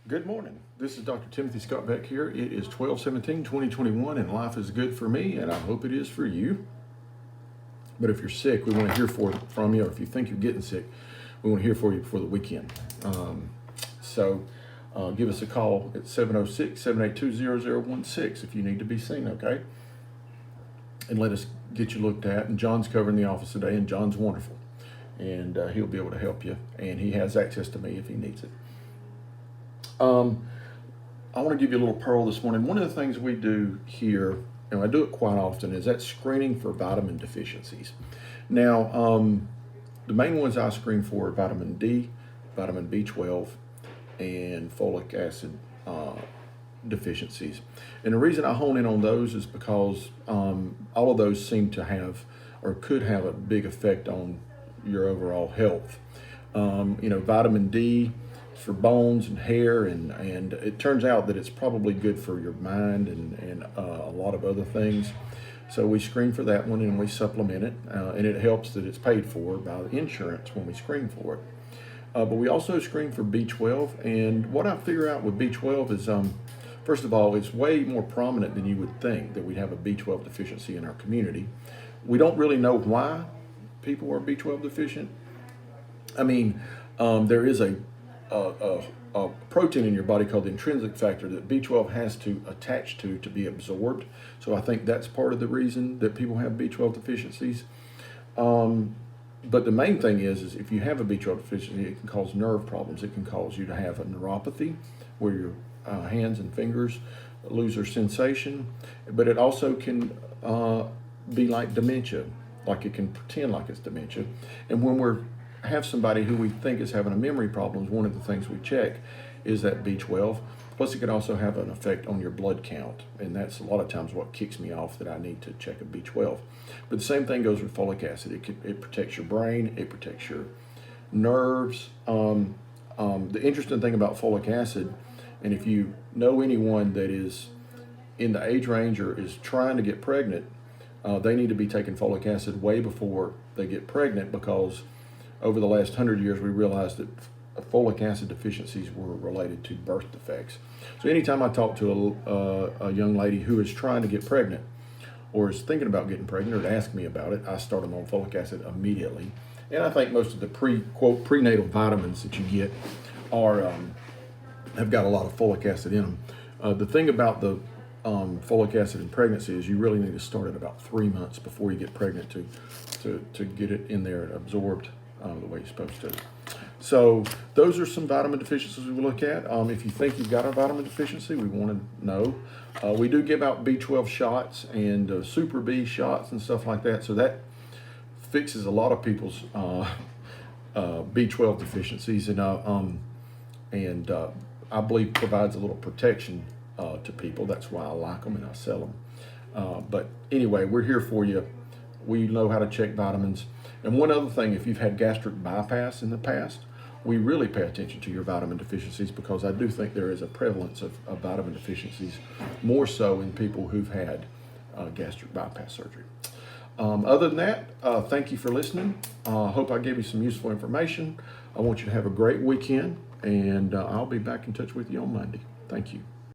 Good morning. This is Dr. Timothy Scott Beck here. It is 12/17/2021 and life is good for me and I hope it is for you. But if you're sick, we want to hear from you, or if you think you're getting sick, we want to hear from you before the weekend. So give us a call at 706-782-0016 if you need to be seen, okay? And let us get you looked at. And John's covering the office today, and John's wonderful. And he'll be able to help you. And he has access to me if he needs it. I want to give you a little pearl this morning. One of the things we do here, and I do it quite often, is that screening for vitamin deficiencies. Now, the main ones I screen for are vitamin D, vitamin B12, and folic acid deficiencies. And the reason I hone in on those is because all of those seem to have or could have a big effect on your overall health. Vitamin D for bones and hair, and it turns out that it's probably good for your mind and a lot of other things. So we screen for that one and we supplement it, and it helps that it's paid for by the insurance when we screen for it. But we also screen for B12, and what I figure out with B12 is, first of all, it's way more prominent than you would think that we have a B12 deficiency in our community. We don't really know why people are B12 deficient. I mean, there is a protein in your body called the intrinsic factor that B12 has to attach to be absorbed. So I think that's part of the reason that people have B12 deficiencies. But the main thing is if you have a B12 deficiency, it can cause nerve problems. It can cause you to have a neuropathy where your hands and fingers lose their sensation. But it also can be like dementia, like it can pretend like it's dementia. And when we have somebody who we think is having a memory problems, one of the things we check is that B12. Plus it can also have an effect on your blood count, and that's a lot of times what kicks me off that I need to check a B12. But the same thing goes with folic acid. It protects your brain, it protects your nerves. The interesting thing about folic acid, and if you know anyone that is in the age range or is trying to get pregnant, they need to be taking folic acid way before they get pregnant, because over the last 100 years, we realized that folic acid deficiencies were related to birth defects. So anytime I talk to a young lady who is trying to get pregnant or is thinking about getting pregnant or to ask me about it, I start them on folic acid immediately. And I think most of the prenatal vitamins that you get have got a lot of folic acid in them. The thing about the folic acid in pregnancy is you really need to start at about 3 months before you get pregnant to get it in there and absorbed the way you're supposed to. So those are some vitamin deficiencies we look at. If you think you've got a vitamin deficiency, we want to know. We do give out B12 shots and Super B shots and stuff like that. So that fixes a lot of people's B12 deficiencies, and I believe provides a little protection to people. That's why I like them and I sell them. But anyway, we're here for you. We know how to check vitamins. And one other thing, if you've had gastric bypass in the past, we really pay attention to your vitamin deficiencies, because I do think there is a prevalence of vitamin deficiencies, more so in people who've had gastric bypass surgery. Other than that, thank you for listening. I hope I gave you some useful information. I want you to have a great weekend, and I'll be back in touch with you on Monday. Thank you.